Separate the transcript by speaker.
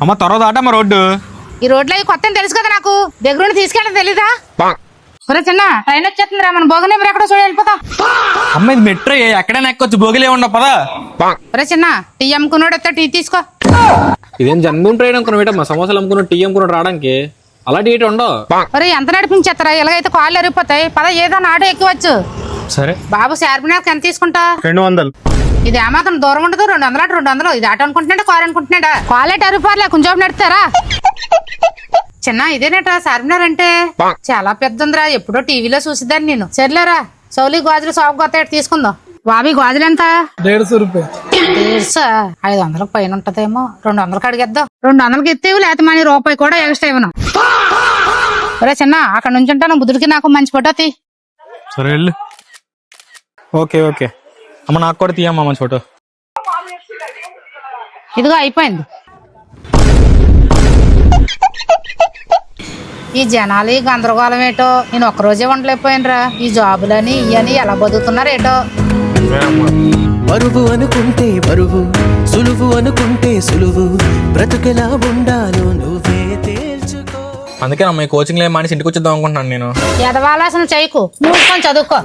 Speaker 1: అమ్మ త్వరగా దాటమ్మ రోడ్డు.
Speaker 2: ఈ రోడ్లో కొత్త తెలుసు కదా నాకు, దగ్గరుండి తీసుకెళ్ళడం తెలీదా? ఒరే చిన్న ట్రైన్ వచ్చేస్తుందిరా, మన భోగనే ఎక్కడ చూడ వెళ్ళిపోతాం.
Speaker 1: అమ్మ ఇది మెట్రో, ఎక్కడైనా ఎక్కొచ్చు, బోగిలే ఉండవు పదా.
Speaker 2: ఒరే చిన్న టీ అమ్ముకున్నాడు వస్తా, టీ తీసుకో.
Speaker 1: ఇదేం జన్మభూమి ట్రైన్ అనుకున్నా, సమోసాలు అమ్ముకున్నాడు, టీ అమ్ముకున్నాడు రావడానికి, అలాంటి ఏటి ఉండవు.
Speaker 2: ఒరే ఎంత నడిపించేస్తారా, ఎలాగైతే కాళ్ళు ఎరిగిపోతాయి. పద ఏదో ఆటో ఎక్కవచ్చు.
Speaker 1: సరే
Speaker 2: బాబు చార్మినార్కి ఎంత తీసుకుంటా?
Speaker 1: 200.
Speaker 2: ఇది ఏమాత్రం దూరం ఉండదు. 200 ఇది ఆటో అనుకుంటున్నాడా, కారు అనుకుంటున్నాడా? క్వాలిటీ అరుపారులే, కొంచెం నడుతారా చిన్న. ఇదేనేట్రా చార్మినార్ అంటే? చాలా పెద్ద ఉందిరా, ఎప్పుడో టీవీలో చూసిద్దాన్ని నేను. సర్లేరా, సౌలి గాజులు సాగు కొత్త తీసుకుందాం. బాబీ గాజులు ఎంత?
Speaker 3: 150 రూపాయలు.
Speaker 2: 500 పైన ఉంటదేమో. 200 అడిగేద్దాం. 200 ఎత్తేవి, లేకపోతే మన రూపాయి కూడా ఎక్స్ట్రా ఇవ్వను. ఒరే చిన్న అక్కడ నుంచి ఉంటాను, బుద్ధుడికి నాకు మంచి ఫోటో తీ.
Speaker 1: సరే వెళ్ళు. ఓకే ఓకే అమ్మ, నాకు కూడా తీయమ్మా మంచి ఫోటో.
Speaker 2: ఇదిగో అయిపోయింది. ఈ జనాలు ఈ గందరగోళం ఏటో, నేను ఒక్కరోజే ఉండలేకపోయినరా. ఈ జాబులని ఇవని ఎలా బతుకుతున్నారు ఏటో.
Speaker 4: బరువు అనుకుంటే బరువు, సులువు అనుకుంటే సులువు, బ్రతుకెలా ఉండాలో నువ్వే తేల్చుకో.
Speaker 1: అందుకే అమ్మ కోచింగ్ లో మానేసి ఇంటికి వచ్చేద్దాం అనుకుంటున్నాను నేను.
Speaker 2: ఎదవాలాసన చేయకు, మూసుకొని చదువుకో.